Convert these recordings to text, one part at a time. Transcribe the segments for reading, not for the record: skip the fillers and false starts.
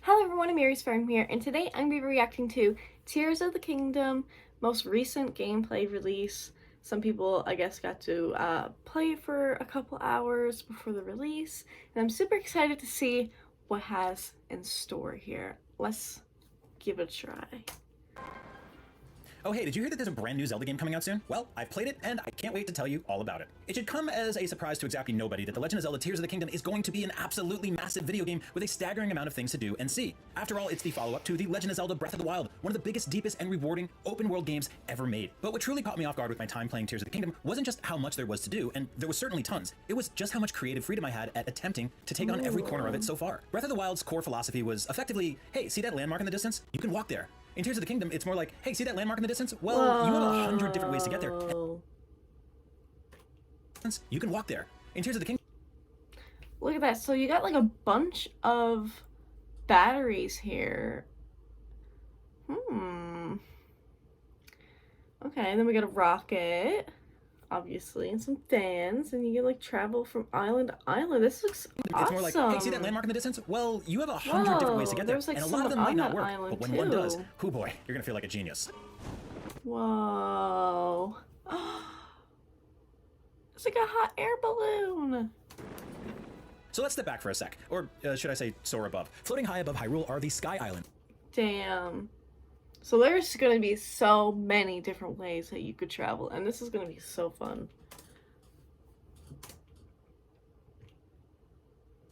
Hello everyone, I'm Aries Farm here, and today I'm going to be reacting to Tears of the Kingdom, most recent gameplay release. Some people, I guess, got to play it for a couple hours before the release, and I'm super excited to see what has in store here. Let's give it a try. Oh hey, did you hear that there's a brand new Zelda game coming out soon? Well, I've played it and I can't wait to tell you all about it. It should come as a surprise to exactly nobody that The Legend of Zelda Tears of the Kingdom is going to be an absolutely massive video game with a staggering amount of things to do and see. After all, it's the follow-up to The Legend of Zelda Breath of the Wild, one of the biggest, deepest, and rewarding open-world games ever made. But what truly caught me off guard with my time playing Tears of the Kingdom wasn't just how much there was to do, and there was certainly tons. It was just how much creative freedom I had at attempting to take on every corner of it so far. Breath of the Wild's core philosophy was effectively, hey, see that landmark in the distance? You can walk there. In Tears of the Kingdom, it's more like, hey, see that landmark in the distance? Well, you have 100 different ways to get there. You can walk there. In Tears of the Kingdom... Look at that. So you got like a bunch of batteries here. Okay, and then we got a rocket, obviously, and some fans, and you can like travel from island to island. This looks awesome. It's more like, hey, see that landmark in the distance? Well, you have 100 different ways to get there, like, and a lot of them might not work, but when one does, oh boy, you're gonna feel like a genius. Whoa. It's like a hot air balloon. So let's step back for a sec, or should I say soar above. Floating high above Hyrule are the Sky Islands. Damn. So there's going to be so many different ways that you could travel, and this is going to be so fun.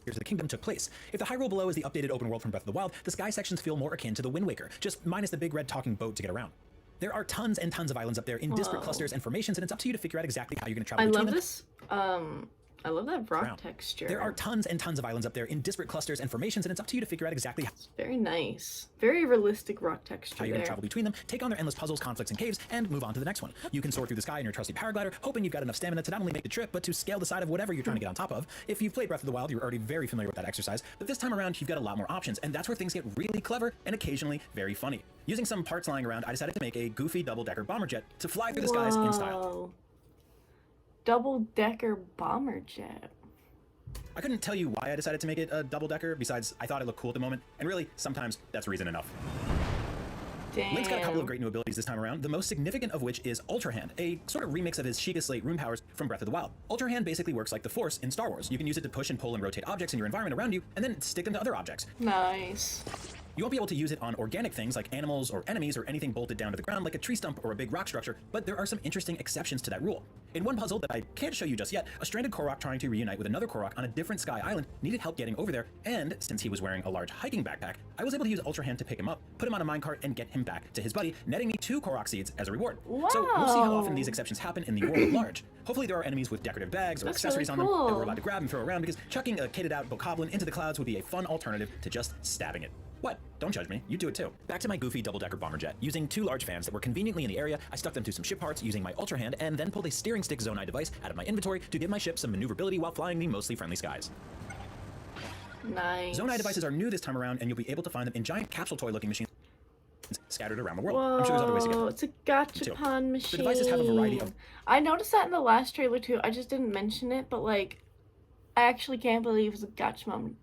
Tears of the Kingdom took place. If the Hyrule below is the updated open world from Breath of the Wild, the sky sections feel more akin to the Wind Waker, just minus the big red talking boat to get around. There are tons and tons of islands up there in disparate clusters and formations, and it's up to you to figure out exactly how you're going to travel between them. I love that rock texture. There are tons and tons of islands up there in disparate clusters and formations, and it's up to you to figure out exactly how. It's very nice. Very realistic rock texture. How you're going to travel between them, take on their endless puzzles, conflicts, and caves, and move on to the next one. You can soar through the sky in your trusty paraglider, hoping you've got enough stamina to not only make the trip, but to scale the side of whatever you're trying to get on top of. If you've played Breath of the Wild, you're already very familiar with that exercise, but this time around, you've got a lot more options, and that's where things get really clever and occasionally very funny. Using some parts lying around, I decided to make a goofy double-decker bomber jet to fly through the skies in style. Double-decker bomber jet. I couldn't tell you why I decided to make it a double-decker, besides I thought it looked cool at the moment, and really, sometimes that's reason enough. Damn. Link's got a couple of great new abilities this time around, the most significant of which is Ultra Hand, a sort of remix of his Sheikah Slate rune powers from Breath of the Wild. Ultra Hand basically works like the Force in Star Wars. You can use it to push and pull and rotate objects in your environment around you, and then stick them to other objects. Nice. You won't be able to use it on organic things like animals or enemies or anything bolted down to the ground like a tree stump or a big rock structure, but there are some interesting exceptions to that rule. In one puzzle that I can't show you just yet, a stranded Korok trying to reunite with another Korok on a different sky island needed help getting over there, and since he was wearing a large hiking backpack, I was able to use Ultra Hand to pick him up, put him on a minecart, and get him back to his buddy, netting me 2 Korok seeds as a reward. Wow. So we'll see how often these exceptions happen in the world at large. Hopefully there are enemies with decorative bags or accessories on them that we're allowed to grab and throw around, because chucking a kitted out bokoblin into the clouds would be a fun alternative to just stabbing it. What? Don't judge me, you do it too. Back to my goofy double-decker bomber jet. Using 2 large fans that were conveniently in the area, I stuck them to some ship parts using my Ultra Hand, and then pulled a steering stick Zonai device out of my inventory to give my ship some maneuverability while flying the mostly friendly skies. Nice. Zonai devices are new this time around, and you'll be able to find them in giant capsule toy-looking machines scattered around the world. Whoa, I'm sure there's other ways to get them. It's a gachapon machine. The devices have a variety of... I noticed that in the last trailer too. I just didn't mention it, but like, I actually can't believe it's a gachapon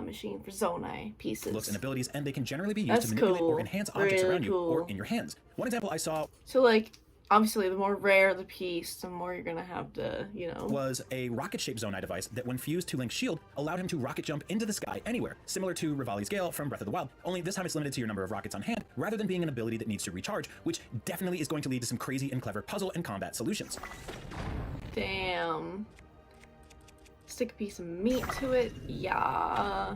machine for Zonai pieces. Looks and abilities, and they can generally be used to manipulate or enhance objects around you or in your hands. One example I saw... So like, obviously the more rare the piece, the more you're gonna have to, you know... ...was a rocket-shaped Zonai device that when fused to Link's shield, allowed him to rocket jump into the sky anywhere, similar to Revali's Gale from Breath of the Wild, only this time it's limited to your number of rockets on hand, rather than being an ability that needs to recharge, which definitely is going to lead to some crazy and clever puzzle and combat solutions. Damn. Stick a piece of meat to it, yeah.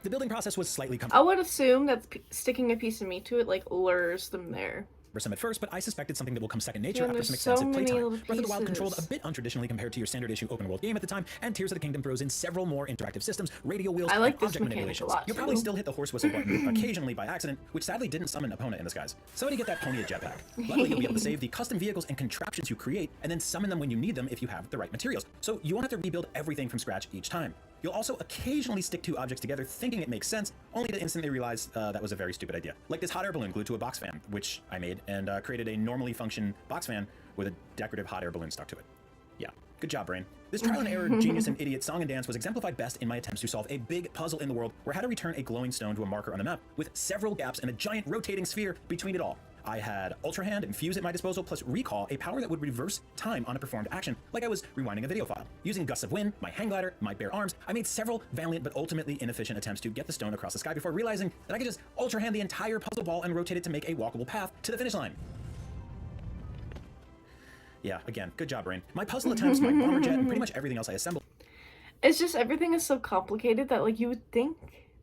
The building process was slightly I would assume that sticking a piece of meat to it, like, lures them there. cumbersome at first, but I suspected something that will come second nature after some so extensive playtime. Breath of the Wild pieces. controlled a bit untraditionally compared to your standard issue open world game at the time, and Tears of the Kingdom throws in several more interactive systems, radio wheels, I like and this object mechanic manipulations. a lot, You'll probably too. still hit the horse whistle button occasionally by accident, which sadly didn't summon Epona in the skies. So how do you get that pony a jetpack? Luckily, you'll be able to save the custom vehicles and contraptions you create, and then summon them when you need them if you have the right materials. So you won't have to rebuild everything from scratch each time. You'll also occasionally stick two objects together thinking it makes sense, only to instantly realize that was a very stupid idea. Like this hot air balloon glued to a box fan, which I made, and created a normally function box fan with a decorative hot air balloon stuck to it. Yeah, good job, brain. This trial and error, genius and idiot song and dance was exemplified best in my attempts to solve a big puzzle in the world where I had to return a glowing stone to a marker on the map with several gaps and a giant rotating sphere between it all. I had Ultra Hand and Fuse at my disposal, plus Recall, a power that would reverse time on a performed action, like I was rewinding a video file. Using Gusts of Wind, my hang glider, my bare arms, I made several valiant but ultimately inefficient attempts to get the stone across the sky before realizing that I could just Ultra Hand the entire puzzle ball and rotate it to make a walkable path to the finish line. Yeah, again, good job, brain. My puzzle attempts, my bomber jet, and pretty much everything else I assembled. It's just everything is so complicated that, like, you would think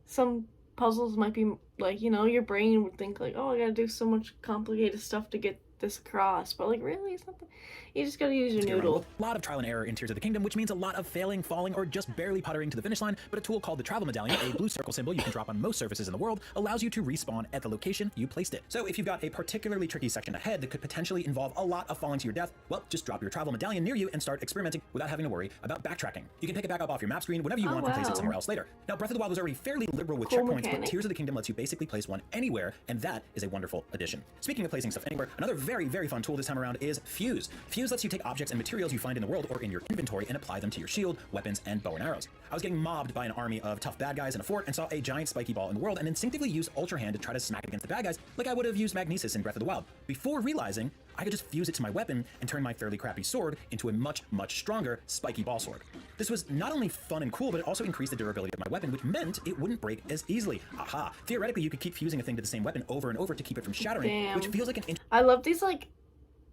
some puzzles might be, like, you know, your brain would think, like, oh, I gotta do so much complicated stuff to get this across. But, like, really, it's not that. You just gotta use your noodle. A lot of trial and error in Tears of the Kingdom, which means a lot of failing, falling, or just barely puttering to the finish line, but a tool called the Travel Medallion, a blue circle symbol you can drop on most surfaces in the world, allows you to respawn at the location you placed it. So if you've got a particularly tricky section ahead that could potentially involve a lot of falling to your death, well, just drop your Travel Medallion near you and start experimenting without having to worry about backtracking. You can pick it back up off your map screen whenever you want and place it somewhere else later. Now, Breath of the Wild was already fairly liberal with checkpoints, but Tears of the Kingdom lets you basically place one anywhere, and that is a wonderful addition. Speaking of placing stuff anywhere, another very, very fun tool this time around is Fuse. Fuse lets you take objects and materials you find in the world or in your inventory and apply them to your shield, weapons, and bow and arrows. I was getting mobbed by an army of tough bad guys in a fort and saw a giant spiky ball in the world and instinctively used Ultra Hand to try to smack it against the bad guys like I would have used Magnesis in Breath of the Wild, before realizing I could just fuse it to my weapon and turn my fairly crappy sword into a much, much stronger spiky ball sword. This was not only fun and cool, but it also increased the durability of my weapon, which meant it wouldn't break as easily. Aha! Theoretically, you could keep fusing a thing to the same weapon over and over to keep it from shattering, which feels like an I love these, like,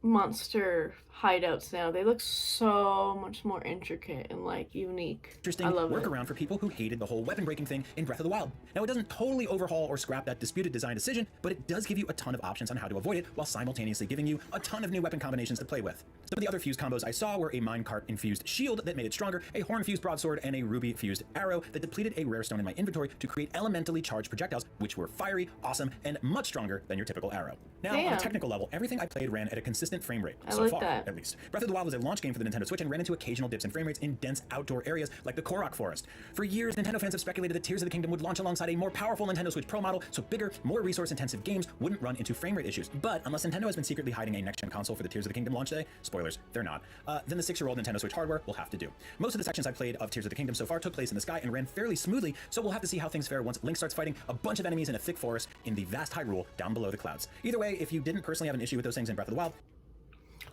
monster hideouts now. They look so much more intricate and, like, unique. Interesting workaround for people who hated the whole weapon breaking thing in Breath of the Wild. Now, it doesn't totally overhaul or scrap that disputed design decision, but it does give you a ton of options on how to avoid it while simultaneously giving you a ton of new weapon combinations to play with. Some of the other fuse combos I saw were a minecart infused shield that made it stronger, a horn fused broadsword, and a ruby fused arrow that depleted a rare stone in my inventory to create elementally charged projectiles, which were fiery, awesome, and much stronger than your typical arrow. Now, on a technical level, everything I played ran at a consistent frame rate, so far, at least. Breath of the Wild was a launch game for the Nintendo Switch and ran into occasional dips in frame rates in dense outdoor areas like the Korok Forest. For years, Nintendo fans have speculated that Tears of the Kingdom would launch alongside a more powerful Nintendo Switch Pro model, so bigger, more resource-intensive games wouldn't run into frame rate issues. But unless Nintendo has been secretly hiding a next-gen console for the Tears of the Kingdom launch day, spoilers, they're not, then the 6-year-old Nintendo Switch hardware will have to do. Most of the sections I played of Tears of the Kingdom so far took place in the sky and ran fairly smoothly, so we'll have to see how things fare once Link starts fighting a bunch of enemies in a thick forest in the vast Hyrule down below the clouds. Either way, if you didn't personally have an issue with those things in Breath of the Wild,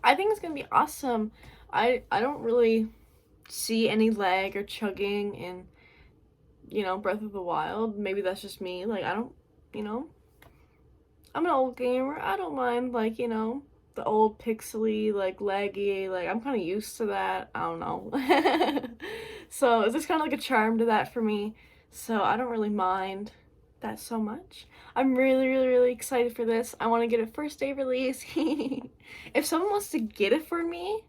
I think it's gonna be awesome. I don't really see any lag or chugging in, you know, Breath of the Wild. Maybe that's just me. Like, I don't, you know, I'm an old gamer. I don't mind, like, you know, the old pixely, like, laggy, like, I'm kind of used to that. I don't know. So it's just kind of like a charm to that for me. So I don't really mind that so much. I'm really, really, really excited for this. I want to get it first day release. If someone wants to get it for me,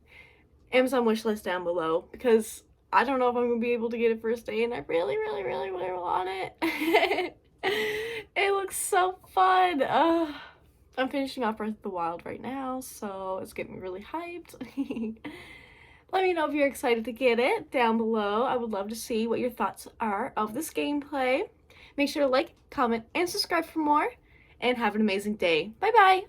Amazon wishlist down below, because I don't know if I'm going to be able to get it first day, and I really, really, really, really want it. It looks so fun. I'm finishing off Breath of the Wild right now, so it's getting really hyped. Let me know if you're excited to get it down below. I would love to see what your thoughts are of this gameplay. Make sure to like, comment, and subscribe for more, and have an amazing day. Bye-bye!